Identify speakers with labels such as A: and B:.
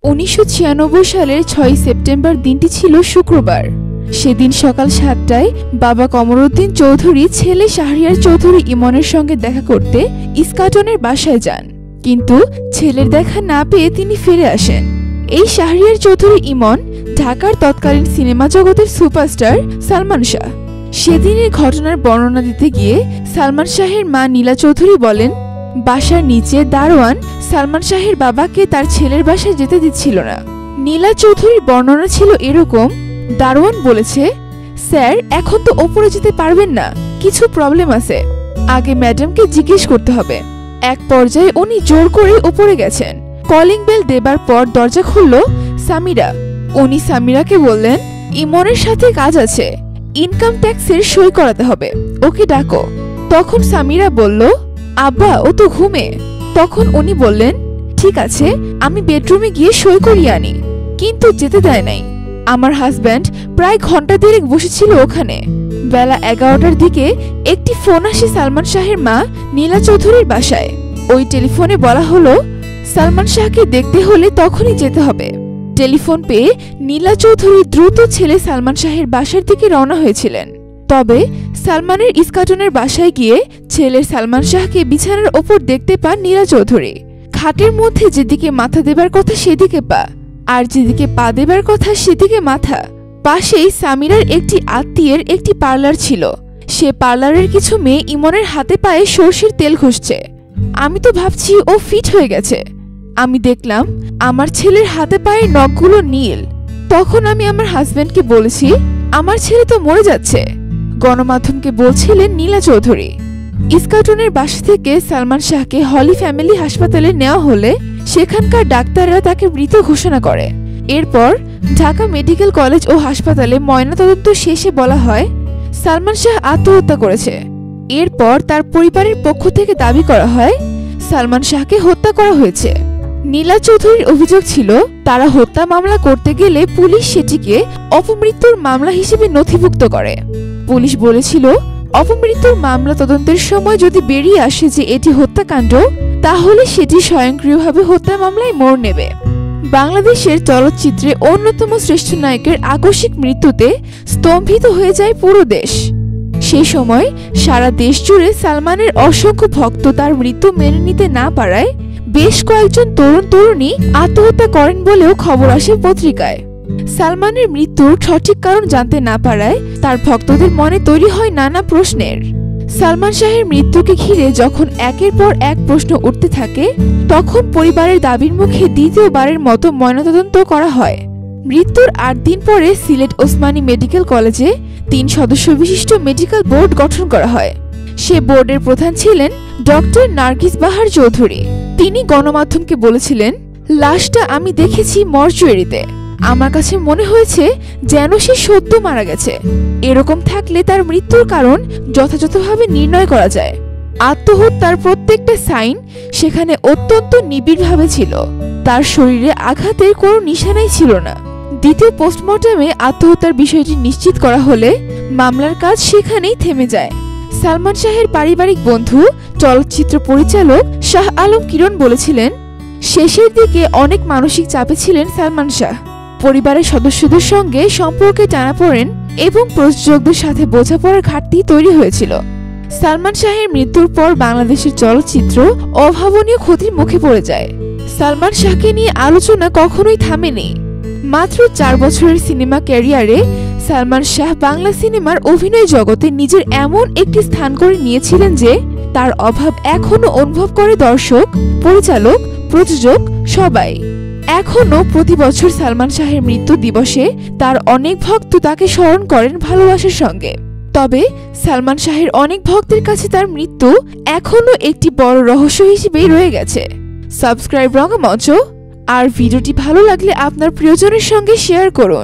A: 1996 সালের 6 সেপ্টেম্বর দিনটি ছিল শুক্রবার। সেদিন সকাল 7টায় বাবা কমরউদ্দিন চৌধুরী ছেলে শাহরিয়ার চৌধুরী ইমনের সঙ্গে দেখা করতে ইস্কাটনের বাসায় যান, কিন্তু ছেলের দেখা না পেয়ে তিনি ফিরে আসেন। এই শাহরিয়ার চৌধুরী ইমন ঢাকার তৎকালীন সিনেমা জগতের সুপারস্টার সালমান শাহ। সেদিনের ঘটনার বর্ণনা দিতে গিয়ে সালমান শাহের মা নীলা চৌধুরী বলেন, বাসার নিচে দারোয়ান সালমান শাহের বাবাকে তার ছেলের বাসায় যেতে দিচ্ছিল না। নীলা চৌধুরীর বর্ণনা ছিল এরকম, দারোয়ান বলেছে, স্যার এখন তো ওপরে যেতে পারবেন না, কিছু প্রবলেম আছে, আগে ম্যাডামকে জিজ্ঞেস করতে হবে। এক পর্যায়ে উনি জোর করে ওপরে গেছেন। কলিং বেল দেবার পর দরজা খুলল সামিরা। উনি সামিরাকে বললেন, ইমনের সাথে কাজ আছে, ইনকাম ট্যাক্সের সই করাতে হবে, ওকে ডাকো। তখন সামিরা বলল, আব্বা ও তো ঘুমে। তখন উনি বললেন, ঠিক আছে, আমি বেডরুমে গিয়ে সই করিয়ে আনি। কিন্তু যেতে দেয় নাই। আমার হাজব্যান্ড প্রায় ঘন্টা দেড়েক বসেছিল ওখানে। বেলা 11টার দিকে একটি ফোন আসে সালমান শাহের মা নীলা চৌধুরীর বাসায়। ওই টেলিফোনে বলা হলো, সালমান শাহকে দেখতে হলে তখনই যেতে হবে। টেলিফোন পেয়ে নীলা চৌধুরী দ্রুত ছেলে সালমান শাহের বাসার দিকে রওনা হয়েছিলেন। তবে সালমানের ইস্কাটনের বাসায় গিয়ে ছেলে সালমান শাহকে বিছানার ওপর দেখতে পান নীলা চৌধুরী। খাটের মধ্যে যেদিকে মাথা দেবার কথা সেদিকে পা, আর যেদিকে পা দেবার কথা সেদিকে মাথা। পাশেই সামিরার একটি আত্মীয়ের একটি পার্লার ছিল। সে পার্লারের কিছু মেয়ে ইমনের হাতে পায়ে সর্ষের তেল ঘষছে। আমি তো ভাবছি ও ফিট হয়ে গেছে। আমি দেখলাম আমার ছেলের হাতে পায়ের নখগুলো নীল। তখন আমি আমার হাজব্যান্ডকে বলেছি, আমার ছেলে তো মরে যাচ্ছে। গণমাধ্যমকে বলছিলেন নীলা চৌধুরী। ইস্কাটনের বাসা থেকে সালমান শাহকে হলি ফ্যামিলি হাসপাতালে নেওয়া হলে সেখানকার ডাক্তাররা তাকে মৃত ঘোষণা করে। এরপর ঢাকা মেডিকেল কলেজ ও হাসপাতালে ময়নাতদন্ত শেষে বলা হয়, সালমান শাহ আত্মহত্যা করেছে। এরপর তার পরিবারের পক্ষ থেকে দাবি করা হয়, সালমান শাহকে হত্যা করা হয়েছে। নীলা চৌধুরীর অভিযোগ ছিল, তারা হত্যা মামলা করতে গেলে পুলিশ সেটিকে অপমৃত্যুর মামলা হিসেবে নথিভুক্ত করে। পুলিশ বলেছিল, অপমৃত্যুর মামলা তদন্তের সময় যদি বেরিয়ে আসে যে এটি হত্যাকাণ্ড, তাহলে সেটি স্বয়ংক্রিয়ভাবে হত্যা মামলায় মোড় নেবে। বাংলাদেশের চলচ্চিত্রে অন্যতম শ্রেষ্ঠ নায়কের আকস্মিক মৃত্যুতে স্তম্ভিত হয়ে যায় পুরো দেশ। সেই সময় সারা দেশ জুড়ে সালমানের অসংখ্য ভক্ত তার মৃত্যু মেনে নিতে না পারায় বেশ কয়েকজন তরুণ তরুণী আত্মহত্যা করেন বলেও খবর আসে পত্রিকায়। সালমানের মৃত্যুর সঠিক কারণ জানতে না পারায় তার ভক্তদের মনে তৈরি হয় নানা প্রশ্নের। সালমান শাহের মৃত্যুকে ঘিরে যখন একের পর এক প্রশ্ন উঠতে থাকে, তখন পরিবারের দাবির মুখে দ্বিতীয়বারের মতো ময়নাতদন্ত করা হয়। মৃত্যুর 8 দিন পরে সিলেট ওসমানী মেডিকেল কলেজে 3 সদস্য বিশিষ্ট মেডিকেল বোর্ড গঠন করা হয়। সে বোর্ডের প্রধান ছিলেন ডক্টর নার্গিস বাহার চৌধুরী। তিনি গণমাধ্যমকে বলেছিলেন, লাশটা আমি দেখেছি মর্চুয়ারিতে। আমার কাছে মনে হয়েছে যেন সে সদ্য মারা গেছে। এরকম থাকলে তার মৃত্যুর কারণ যথাযথভাবে নির্ণয় করা যায়। আত্মহত্যার প্রত্যেকটা সাইন সেখানে অত্যন্ত নিবিড়ভাবে ছিল। তার শরীরে আঘাতের কোনো নিশানাই ছিল না। দ্বিতীয় পোস্টমর্টমে আত্মহত্যার বিষয়টি নিশ্চিত করা হলে মামলার কাজ সেখানেই থেমে যায়। সালমান শাহের পারিবারিক বন্ধু চলচ্চিত্র পরিচালক শাহ আলম কিরণ বলেছিলেন, শেষের দিকে অনেক মানসিক চাপে ছিলেন সালমান শাহ। পরিবারের সদস্যদের সঙ্গে সম্পর্কে টানাপোড়েন এবং প্রযোজকদের সাথে বোঝাপড়ার ঘাটতি তৈরি হয়েছিল। সালমান শাহের মৃত্যুর পর বাংলাদেশের চলচ্চিত্র অভাবনীয় ক্ষতির মুখে পড়ে যায়। সালমান শাহকে নিয়ে আলোচনা কখনোই থামেনি। মাত্র 4 বছরের সিনেমা ক্যারিয়ারে সালমান শাহ বাংলা সিনেমার অভিনয় জগতে নিজের এমন একটি স্থান করে নিয়েছিলেন যে তার অভাব এখনো অনুভব করে দর্শক, পরিচালক, প্রযোজক সবাই। এখনো প্রতি বছর সালমান শাহের মৃত্যু দিবসে তার অনেক ভক্ত তাকে স্মরণ করেন ভালোবাসার সঙ্গে। তবে সালমান শাহের অনেক ভক্তের কাছে তার মৃত্যু এখনো একটি বড় রহস্য হিসেবেই রয়ে গেছে। সাবস্ক্রাইব রঙ্গমঞ্চ। আর ভিডিওটি ভালো লাগলে আপনার প্রিয়জনের সঙ্গে শেয়ার করুন।